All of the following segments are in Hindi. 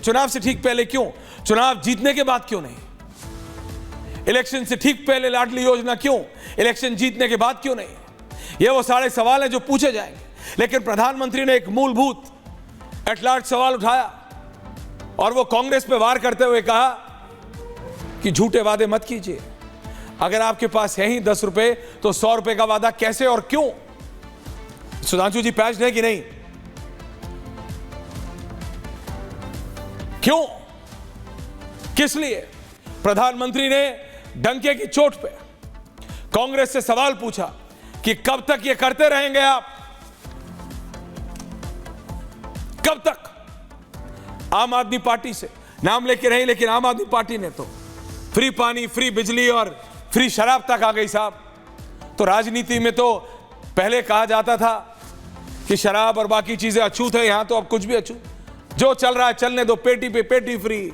चुनाव से ठीक पहले क्यों? चुनाव जीतने के बाद क्यों नहीं? इलेक्शन से ठीक पहले लाडली योजना क्यों? इलेक्शन जीतने के बाद क्यों नहीं? ये वो सारे सवाल हैं जो पूछे जाएंगे। लेकिन प्रधानमंत्री ने एक मूलभूत एटलार्ज सवाल उठाया और वो कांग्रेस पे वार करते हुए कहा कि झूठे वादे मत कीजिए। अगर आपके पास है ही 10 रुपए तो 100 रुपए का वादा कैसे और क्यों? सुधांशु जी पैच है कि नहीं? क्यों? किस लिए? प्रधानमंत्री ने डंके की चोट पे कांग्रेस से सवाल पूछा कि कब तक ये करते रहेंगे आप? कब तक? आम आदमी पार्टी से नाम लेके रही, लेकिन आम आदमी पार्टी ने तो फ्री पानी, फ्री बिजली और फ्री शराब तक आ गई साहब। तो राजनीति में तो पहले कहा जाता था कि शराब और बाकी चीजें अछूत है, यहां तो अब कुछ भी अछूत, जो चल रहा है चलने दो, पेटी पे पेटी फ्री।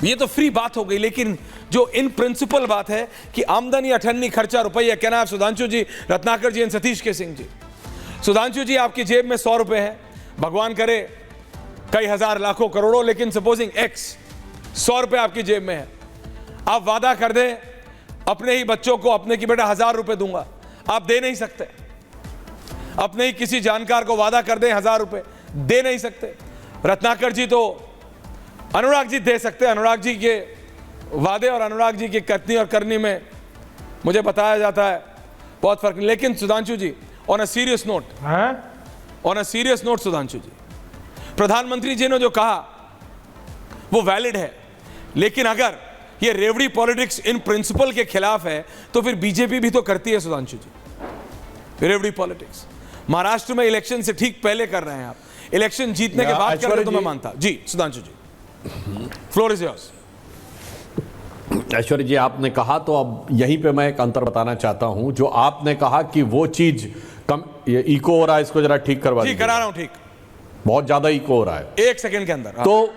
ये तो फ्री बात हो गई, लेकिन जो इन प्रिंसिपल बात है कि आमदनी अठन्नी खर्चा रुपया, कहना आप सुधांशु जी, रत्नाकर जी एंड सतीश के सिंह जी। सुधांशु जी आपकी जेब में 100 रुपए है, भगवान करे कई हजार लाखों करोड़ों, लेकिन सपोजिंग एक्स 100 रुपए आपकी जेब में है। आप वादा कर दें अपने ही बच्चों को, अपने की बेटा 1000 रुपए दूंगा, आप दे नहीं सकते। अपने ही किसी जानकार को वादा कर दें 1000 रुपए, दे नहीं सकते। रत्नाकर जी तो अनुराग जी दे सकते हैं। अनुराग जी के वादे और अनुराग जी की कथनी और करनी में मुझे बताया जाता है बहुत फर्क। लेकिन Sudhanshu ji, on a serious note, Sudhanshu ji, प्रधानमंत्री जी ने जो कहा वो वैलिड है, लेकिन अगर ये रेवड़ी पॉलिटिक्स इन प्रिंसिपल के खिलाफ है तो फिर बीजेपी भी तो करती है सुधांशु जी, रेवड़ी पॉलिटिक्स। महाराष्ट्र में इलेक्शन से ठीक पहले कर रहे हैं आप, इलेक्शन जीतने के बाद कर रहे तो मैं मानता। जी सुधांशु जी, फ्लोर इज योर्स। ऐश्वर्य जी, आपने कहा तो अब यहीं पे मैं एक अंतर बताना चाहता हूं। जो आपने कहा कि वो चीज कम, ये इको हो रहा है, इसको जरा ठीक करवा दीजिए। करा रहा हूं, ठीक, बहुत ज्यादा इको हो रहा है 1 सेकंड के अंदर। तो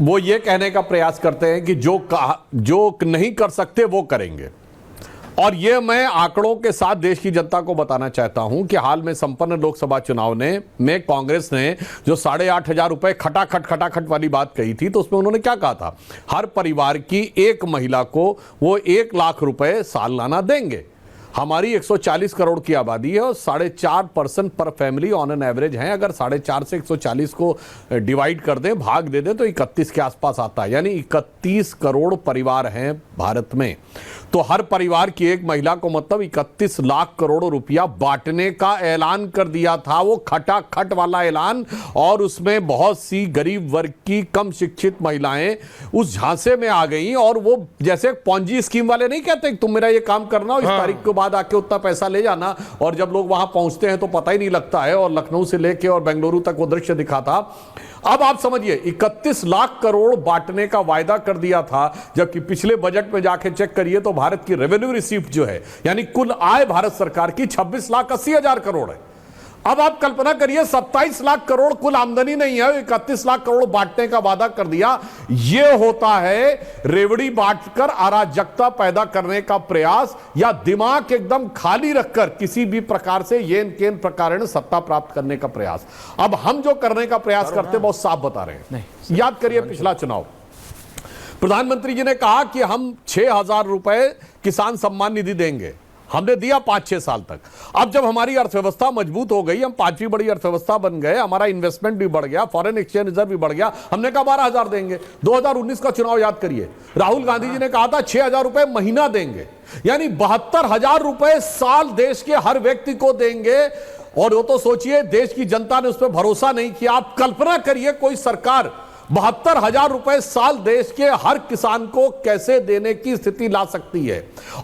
वो ये कहने का प्रयास करते हैं कि जो नहीं कर सकते वो करेंगे। और ये मैं आंकड़ों के साथ देश की जनता को बताना चाहता हूं कि हाल में संपन्न लोकसभा चुनाव में कांग्रेस ने जो 8,500 रुपए खटाखट वाली बात कही थी, तो उसमें उन्होंने क्या कहा था? हर परिवार की एक महिला को वो 1 लाख रुपए सालाना देंगे। हमारी 140 करोड़ की आबादी है और 4.5% पर फैमिली ऑन एन एवरेज है। अगर 4.5 से 140 को डिवाइड कर दें, भाग दे दें, तो 31 के आसपास आता है। यानी 31 करोड़ परिवार हैं भारत में। तो हर परिवार की एक महिला को मतलब 31 लाख करोड़ रुपया बांटने का ऐलान कर दिया था, वो खटाखट वाला ऐलान। और उसमें बहुत सी गरीब वर्ग की कम शिक्षित महिलाएं उस झांसे में आ गई। और वो जैसे पॉन्जी स्कीम वाले नहीं कहते तुम मेरा ये काम करना और इस तारीख के बाद आके उतना पैसा ले जाना, और जब लोग वहां पहुंचते हैं तो पता ही नहीं लगता है। और लखनऊ से लेके और बेंगलुरु तक वो दृश्य दिखा था। अब आप समझिए 31 लाख करोड़ बांटने का वायदा कर दिया था, जबकि पिछले बजट में जाके चेक करिए तो भारत की रेवेन्यू रिसीव्ड जो है, यानी कुल आय भारत सरकार की 26,80,000 करोड़ है। अब आप कल्पना करिए 27 लाख करोड़ कुल आमदनी नहीं है, 31 लाख करोड़ बांटने का वादा कर दिया। यह होता है रेवड़ी बांटकर अराजकता पैदा करने का प्रयास, या दिमाग एकदम खाली रखकर किसी भी प्रकार से येन केन प्रकार सत्ता प्राप्त करने का प्रयास। अब हम जो करने का प्रयास करते बहुत साफ बता रहे हैं। याद करिए पिछला चुनाव, प्रधानमंत्री जी ने कहा कि हम 6,000 रुपए किसान सम्मान निधि देंगे। हमने दिया 5-6 साल तक। अब जब हमारी अर्थव्यवस्था मजबूत हो गई, हम 5वीं बड़ी अर्थव्यवस्था बन गए, हमारा इन्वेस्टमेंट भी बढ़ गया, फॉरेन एक्सचेंज रिजर्व भी बढ़ गया, हमने कहा 12,000 देंगे। 2019 का चुनाव याद करिए, राहुल गांधी जी ने कहा था 6,000 रुपए महीना देंगे, यानी 72,000 रुपए साल देश के हर व्यक्ति को देंगे। और वो तो सोचिए, देश की जनता ने उस पर भरोसा नहीं किया। आप कल्पना करिए कोई सरकार 72,000 रुपए साल देश के हर किसान को कैसे देने की स्थिति ला सकती है।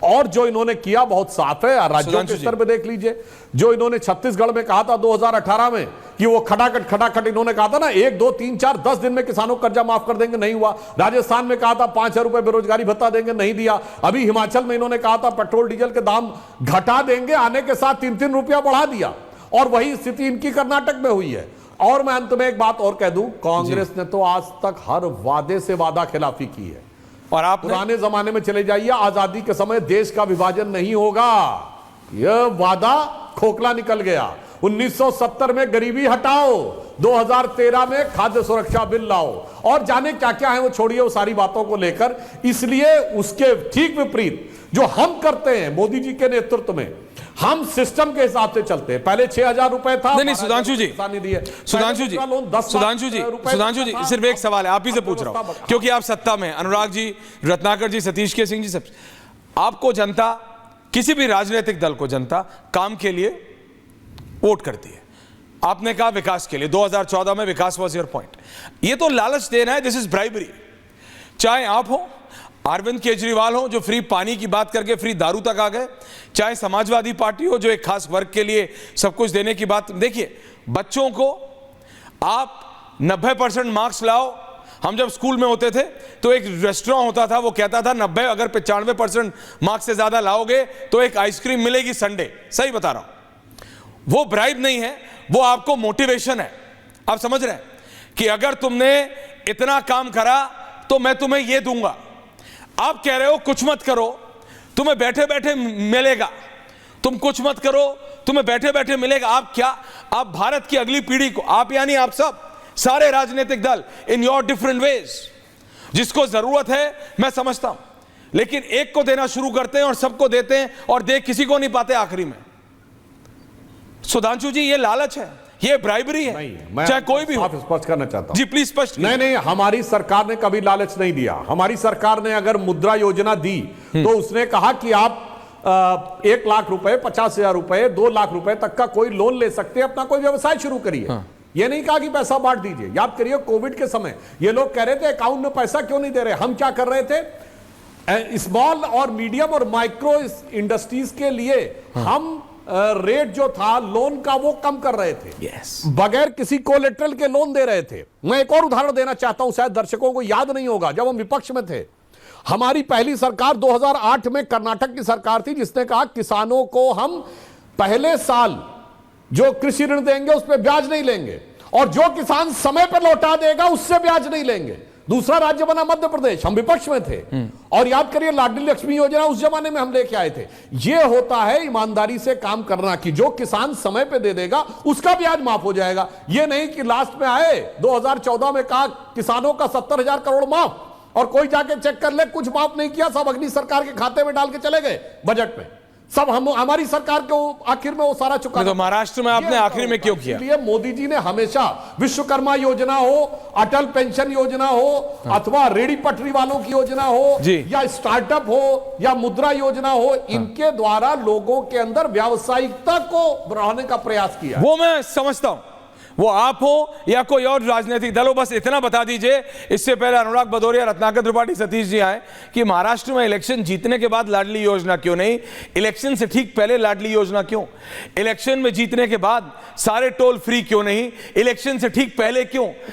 और जो इन्होंने किया बहुत साफ है, राज्यों के स्तर पे देख लीजिए। जो इन्होंने छत्तीसगढ़ में कहा था 2018 में कि वो खटाखट इन्होंने कहा था ना 1, 2, 3, 4, 10 दिन में किसानों को कर्जा माफ कर देंगे, नहीं हुआ। राजस्थान में कहा था 5,000 रुपए बेरोजगारी भत्ता देंगे, नहीं दिया। अभी हिमाचल में इन्होंने कहा था पेट्रोल डीजल के दाम घटा देंगे, आने के साथ 3-3 रुपया बढ़ा दिया। और वही स्थिति इनकी कर्नाटक में हुई है। और मैं अंत में एक बात और कह दूं, कांग्रेस ने तो आज तक हर वादे से वादा खिलाफी की है। और आप पुराने जमाने में चले जाइए, आजादी के समय देश का विभाजन नहीं होगा, यह वादा खोखला निकल गया। 1970 में गरीबी हटाओ, 2013 में खाद्य सुरक्षा बिल लाओ और जाने क्या क्या है, वो छोड़िए वो सारी बातों को लेकर। इसलिए उसके ठीक विपरीत जो हम करते हैं मोदी जी के नेतृत्व में, हम सिस्टम के हिसाब से चलते हैं। पहले 6,000 रुपए था। नहीं सुधांशु जी, सुधांशु जी सिर्फ एक सवाल है, आप ही से पूछ रहा हूं क्योंकि आप सत्ता में, अनुराग जी, रत्नाकर जी, सतीश के सिंह जी, सब आपको जनता, किसी भी राजनीतिक दल को जनता काम के लिए वोट करती है। आपने कहा विकास के लिए, 2014 में विकास वॉज योर पॉइंट। ये तो लालच देना है, दिस इज ब्राइबरी। चाहे आप हो, अरविंद केजरीवाल हो जो फ्री पानी की बात करके फ्री दारू तक आ गए, चाहे समाजवादी पार्टी हो जो एक खास वर्ग के लिए सब कुछ देने की बात। देखिए, बच्चों को आप 90% मार्क्स लाओ। हम जब स्कूल में होते थे तो एक रेस्टोरेंट होता था, वो कहता था 90 अगर 95% मार्क्स से ज्यादा लाओगे तो एक आइसक्रीम मिलेगी संडे। सही बता रहा हूं, वो ब्राइब नहीं है, वो आपको मोटिवेशन है। आप समझ रहे हैं कि अगर तुमने इतना काम करा तो मैं तुम्हें यह दूंगा। आप कह रहे हो कुछ मत करो, तुम्हें बैठे बैठे मिलेगा। तुम कुछ मत करो, तुम्हें बैठे बैठे मिलेगा। आप क्या, आप भारत की अगली पीढ़ी को, आप यानी आप सब सारे राजनीतिक दल इन योर डिफरेंट वेज, जिसको जरूरत है मैं समझता हूं, लेकिन एक को देना शुरू करते हैं और सबको देते हैं और दे किसी को नहीं पाते आखिरी में। सुधांशु जी, ये लालच है, ये ब्राइबरी है। मैं चाहे कोई भी हो। आप स्पष्ट करना चाहता हूं जी प्लीज स्पष्ट। नहीं, हमारी सरकार ने कभी लालच नहीं दिया। हमारी सरकार ने अगर मुद्रा योजना दी तो उसने कहा कि आप 1 लाख रुपए, 50,000 रुपए, 2 लाख रुपए तक का कोई लोन ले सकते हैं, अपना कोई व्यवसाय शुरू करिए। हाँ। ये नहीं कहा कि पैसा बांट दीजिए। याद करिए कोविड के समय ये लोग कह रहे थे अकाउंट में पैसा क्यों नहीं दे रहे। हम क्या कर रहे थे, स्मॉल और मीडियम और माइक्रो इंडस्ट्रीज के लिए हम रेट जो था लोन का वो कम कर रहे थे। बगैर किसी कोलेटरल के लोन दे रहे थे। मैं एक और उदाहरण देना चाहता हूं, शायद दर्शकों को याद नहीं होगा, जब हम विपक्ष में थे, हमारी पहली सरकार 2008 में कर्नाटक की सरकार थी, जिसने कहा किसानों को हम पहले साल जो कृषि ऋण देंगे उस पर ब्याज नहीं लेंगे और जो किसान समय पर लौटा देगा उससे ब्याज नहीं लेंगे। दूसरा राज्य बना मध्य प्रदेश, हम विपक्ष में थे। और याद करिए लाडली लक्ष्मी योजना उस जमाने में हम लेके आए थे। यह होता है ईमानदारी से काम करना कि जो किसान समय पे दे देगा उसका ब्याज माफ हो जाएगा। यह नहीं कि लास्ट में आए 2014 में कहा किसानों का 70,000 करोड़ माफ और कोई जाके चेक कर ले, कुछ माफ नहीं किया, सब अगली सरकार के खाते में डाल के चले गए बजट में। सब हमारी सरकार को आखिर में वो सारा चुका। तो महाराष्ट्र में आपने आखिर में क्यों किया? इसलिए मोदी जी ने हमेशा विश्वकर्मा योजना हो, अटल पेंशन योजना हो, अथवा रेडी पटरी वालों की योजना हो, या स्टार्टअप हो, या मुद्रा योजना हो, इनके द्वारा लोगों के अंदर व्यावसायिकता को बढ़ाने का प्रयास किया। वो मैं समझता हूं, वो आप हो या कोई और राजनीतिक दल हो, बस इतना बता दीजिए। इससे पहले अनुराग भदौरिया, रत्नाकर त्रिपाठी, सतीश जी आए कि महाराष्ट्र में इलेक्शन जीतने के बाद लाडली योजना क्यों नहीं, इलेक्शन से ठीक पहले लाडली योजना क्यों, इलेक्शन में जीतने के बाद सारे टोल फ्री क्यों नहीं, इलेक्शन से ठीक पहले क्यों?